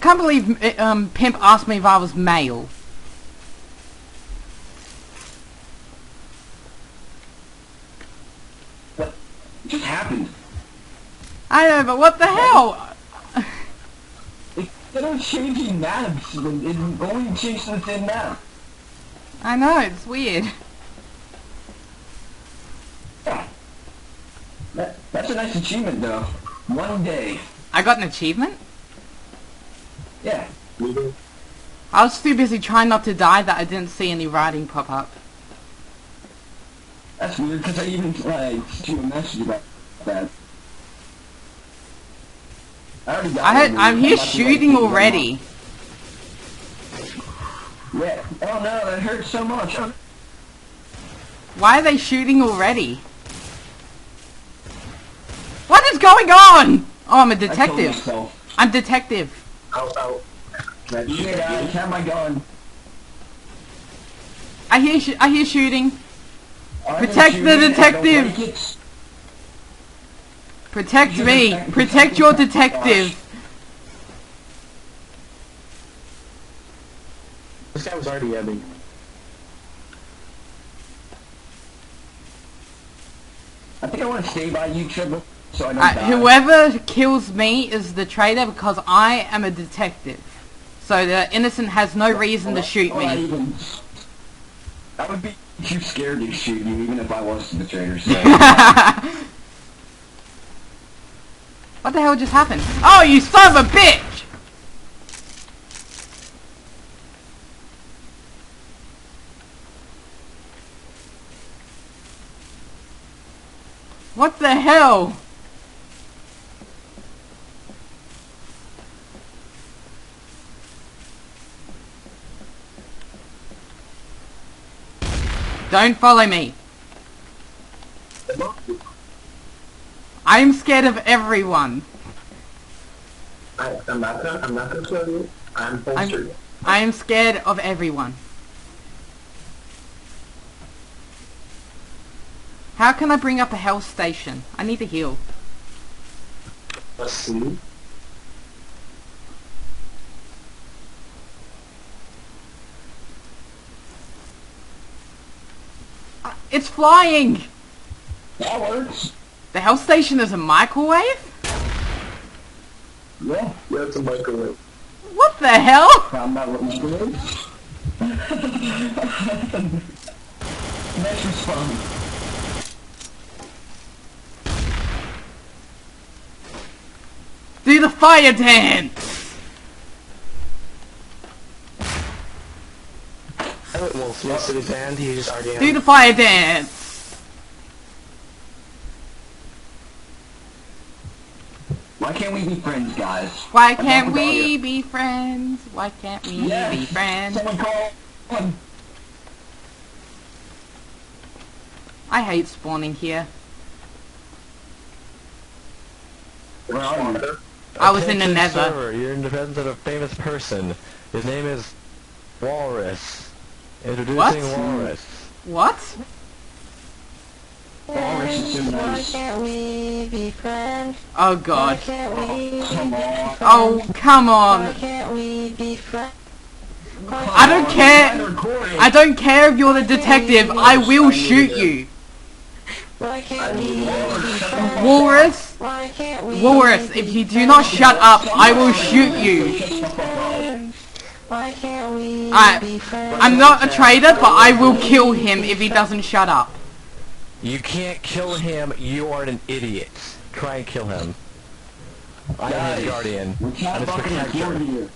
can't believe Pimp asked me if I was male. What just happened? I know, but what the hell? Instead of changing maps, it only changed to the same map. I know, it's weird. Yeah. That's a nice achievement, though. One day. I got an achievement? Yeah. I was too busy trying not to die that I didn't see any writing pop up. That's weird, because I even, sent you a message about that. I already got I'm here shooting already. Yeah. Oh no, that hurts so much. Oh. Why are they shooting already? What is going on? Oh, I'm a detective. I'm detective. Ow. Yeah, I have my gun. I hear shooting. Protect the detective. Protect me. Protect your detective. This guy was already ebbing. I think I want to stay by you, Trevor, so I don't die. Whoever kills me is the traitor because I am a detective. So the innocent has no reason to shoot me. I would be too scared to shoot you, even if I was the traitor. So. What the hell just happened? Oh, you son of a bitch! What the hell? Don't follow me. I'm scared of everyone. I'm not gonna follow you. I'm bolstered. I am scared of everyone. How can I bring up a health station? I need to heal. Let's see. It's flying! That works. The health station is a microwave? Yeah. Yeah, it's a microwave. What the hell? Found that what microwave. Nice response. Do the fire dance! Well, most of his band, he's already Do the fire dance! Why can't we be friends, guys? Why can't we be friends? Why can't we be friends? Someone call him. I hate spawning here. Where are you? I was in the nether. Server. You're in the presence of a famous person. His name is Walrus. Introducing What? Walrus. What? Walrus is so Why nice. can't we be friends? Oh Why god. can't we Come on. Oh, come Why on. can't we be friends? I don't care. I don't care if you're the detective. I will shoot you. Why can't we be friends? Walrus. Why can't we Walrus, if you do not shut up, I will shoot you. Why can't we be friends? I'm not a traitor, but I will kill him if he doesn't shut up. You can't kill him. You are an idiot. Try and kill him. I am his guardian. I'm his protector.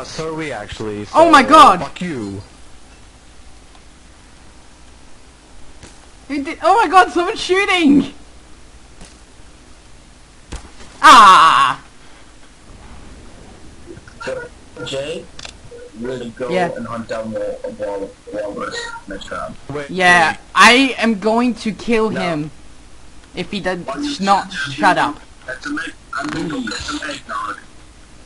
So are we actually. So Oh my god! Fuck you. Who did? Oh my god, someone's shooting! Ah! So, Jay, you're gonna go Yeah. and hunt down the walrus next round. Wait, Yeah, wait. I am going to kill him if he does not shut up. That's a eggnog.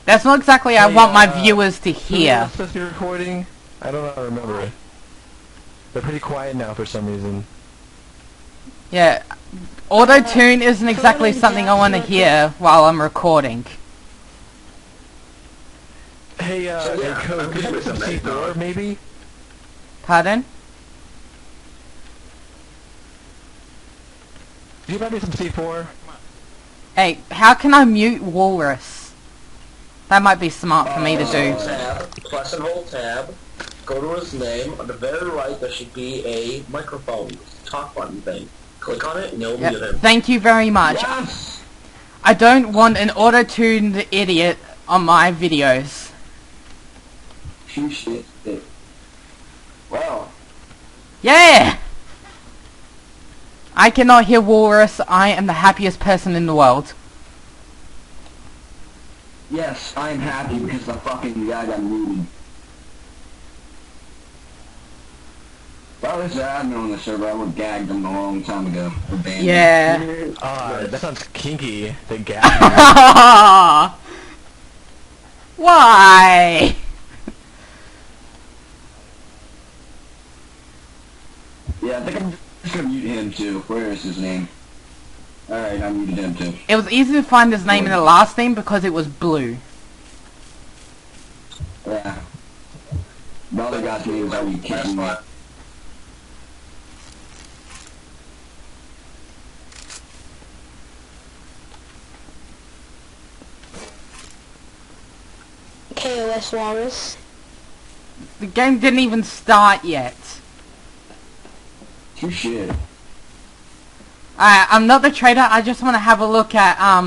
That's not exactly I want my viewers to hear. Who's supposed to be recording? I don't remember. They're pretty quiet now for some reason. Yeah, auto-tune isn't exactly something I want to hear while I'm recording. Hey, Code, could you put some C4, maybe? Pardon? Could you buy me some C4? Hey, how can I mute Walrus? That might be smart for me to do. Tab, press and hold tab, go to his name, on the very right there should be a microphone, talk button thing. Click on it and you'll mute him. Thank you very much. Yes! I don't want an auto-tuned idiot on my videos. Shit. Well, Yeah! I cannot hear Walrus. I am the happiest person in the world. yes, I'm happy because the fucking guy got muted. If I was the admin on the server, I would have gagged him a long time ago. Or banned him. Yeah. That sounds kinky. The gap. Why? Yeah, I think I'm just gonna mute him too. Where is his name? Alright, I muted him too. It was easy to find his name in the last name because it was blue. Yeah. The other guy's name is already kicking me. KOS Walrus. The game didn't even start yet. Shit. I'm not the trader. I just want to have a look at how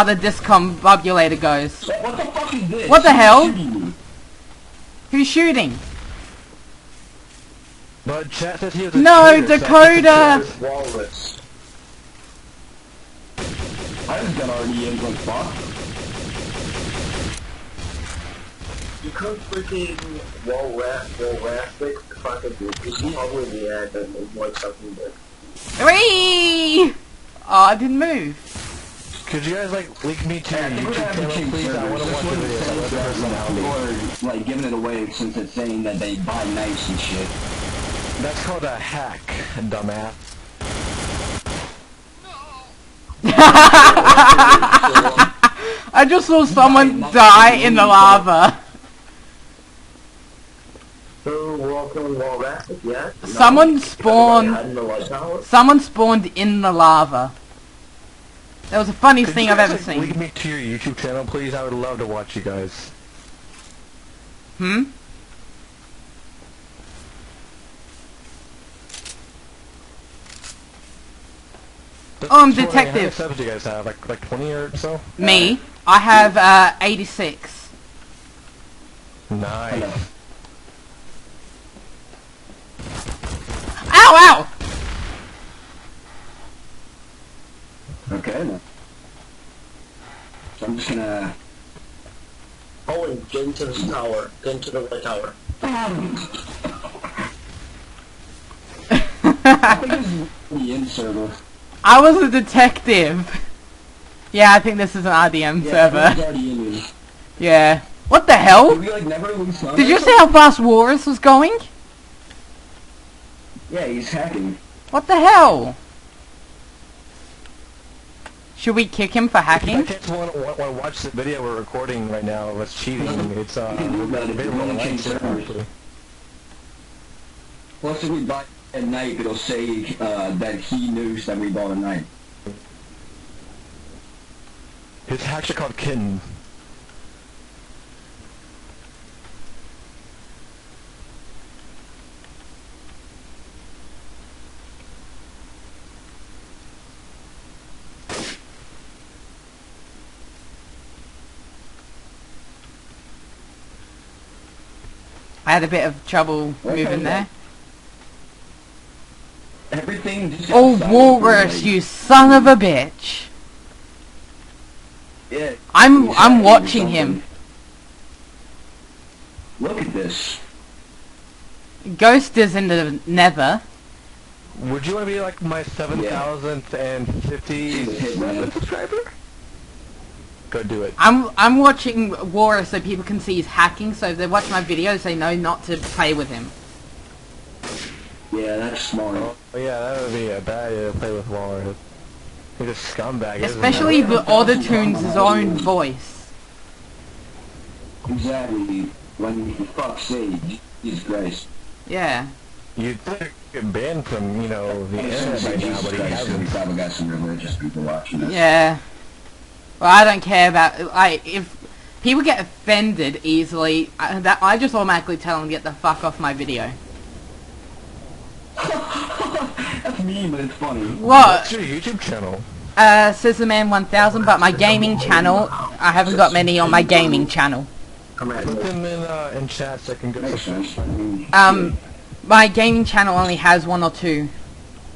the discombobulator goes. What the fuck is this? What the hell? Who's shooting me? Who's shooting? But chat says he was a No, cheater, so I Dakota! think Walrus. I just got already in, like, fuck. You could freaking Walrasic fucking do. He's probably the ad that would like something big. Whee! Oh, I didn't move. Could you guys, like, link me to your I think we're YouTube gonna have to channel, change please? I servers. want to This watch the one videos. I says love your that personality. people are, like, giving it away since it's saying that they buy nice and shit. That's called a hack, dumbass. I just saw someone die in the lava. So we're all killing Walrasic, yeah? No. Someone spawned. Everybody hide in the light tower? Someone spawned in the lava. That was the funniest Could thing you I've guys, ever like, seen. link me to your YouTube channel, please? I would love to watch you guys. Hmm? Oh, I'm How many detective. subs do you guys have? Like 20 or so? Me? I have 86. Nice. Ow, ow! Okay, then. So I'm just gonna... Owen, get into this tower. Get into the light tower. I think this is the in server. I was a detective. Yeah, I think this is an RDM Yeah, server. he's already in here. Yeah. What the Did hell? we, like, never lose fun? Did you see how fast Walrus was going? Yeah, he's hacking. What the hell? Should we kick him for I hacking? can't want to watch the video we're recording right now of us cheating. It's You can do that if you available want on to change Lightsaber, servers. actually. Plus, if we buy at night, it'll say that he knows that we bought at night. His hacks are called Kitten. I had a bit of trouble moving there. Everything just got Oh, silent Walrus, for me. you son of a bitch! Yeah. I'm he's hacking or watching something. him. Look at this. Ghost is in the nether. Would you want to be like my 7,050 Hitman. subscriber? Go do it. I'm watching Walrus so people can see he's hacking, so if they watch my videos they know not to play with him. Yeah, that's smart. Oh yeah, that would be a bad idea to play with Waller. He's a scumbag. isn't he? Especially if it auto-tunes his own voice. Exactly. When, for fuck's sake, Jesus Christ. Yeah. You'd think get banned from, you know, the internet by now, but he We hasn't. probably got some religious people watching this. Yeah. Well, I don't care about, like, if people get offended easily, I just automatically tell them to get the fuck off my video. That's mean, but it's funny. What? What's your YouTube channel? Scissorman1000, but my gaming channel, I haven't got many on my gaming channel. Come at Put me. them in chat so I can go. Makes sense. I mean, My gaming channel only has 1 or 2,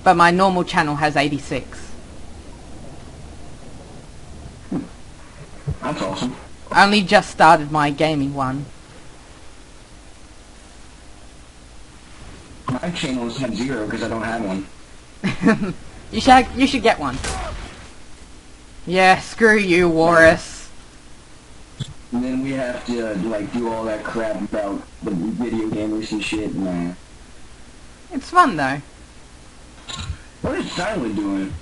but my normal channel has 86. that's awesome. I only just started my gaming one. My channels have 0 because I don't have one. You should get one. Yeah, screw you, Walrus. And then we have to, like, do all that crap about the video gamers and shit. Nah. It's fun though. What is Silent doing?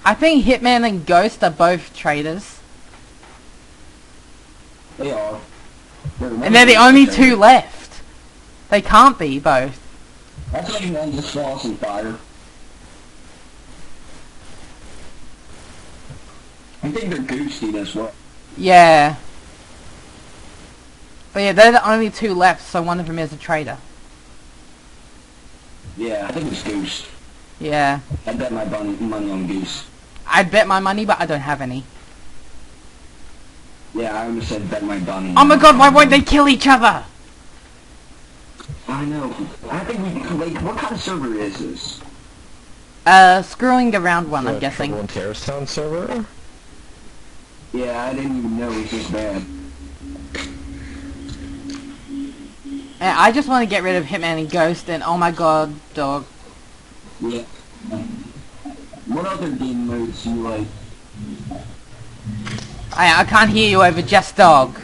I think Hitman and Ghost are both traitors. They are. And they're the only 2 left. They can't be both. That's like one just lost in fire. I think they're ghosting as well. Yeah. But yeah, they're the only 2 left, so one of them is a traitor. Yeah, I think it's Goose. Yeah. I bet my money on Goose. I'd bet my money, but I don't have any. Yeah, I almost said bet my money. Oh my god, why won't they kill each other? I know. I think we, like, what kind of server is this? Screwing around one, I'm The guessing. Trouble in Terrorist Town server? Yeah, I didn't even know it was this bad. Yeah, I just want to get rid of Hitman and Ghost, and oh my god, dog. Yeah. What other game modes do you like? I can't hear you over just dog.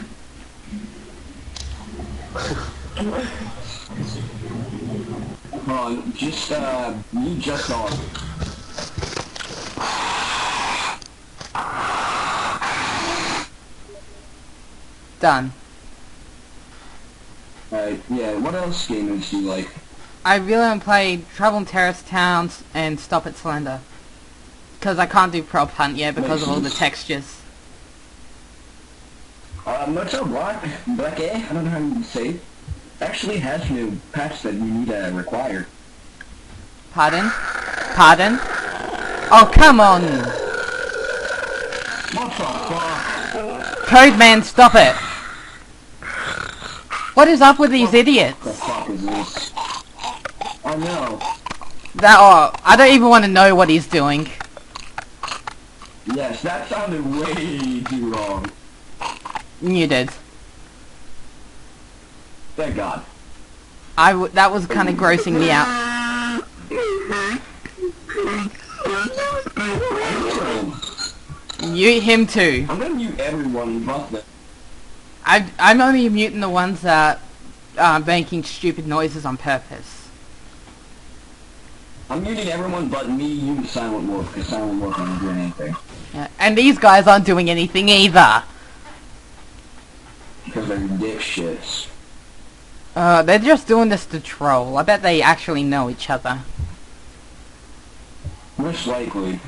Hold on, just, you just on. Done. Alright, yeah, what else game modes do you like? I really want to play Trouble in Terrorist Towns and Stop at Slender. Because I can't do Prop Hunt yet because of all the textures. What's up, Black A? I don't know how you say it. Actually has new patch that you need to require. Pardon? Pardon? Oh, come on! What the fuck? Codeman, stop it! What is up with these idiots? What the fuck is this? Oh no. I don't even want to know what he's doing. Yes, that sounded way too wrong. You did. Thank God. That was kind of grossing me out. Mute him too. I'm gonna mute everyone but the... I'm only muting the ones that are making stupid noises on purpose. I'm muting everyone but me, you, and Silent Wolf, because Silent Wolf isn't doing anything. Yeah, and these guys aren't doing anything either. Because they're dick shits. They're just doing this to troll. I bet they actually know each other. Most likely.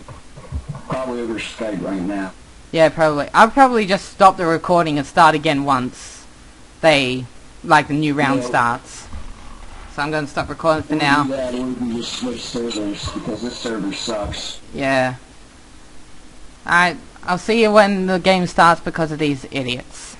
Probably over Skype right now. Yeah, probably. I'll probably just stop the recording and start again once the new round Yeah. starts. So I'm gonna stop recording for We'll now. do that, or we can just switch servers, because this server sucks. Yeah. Alright, I'll see you when the game starts because of these idiots.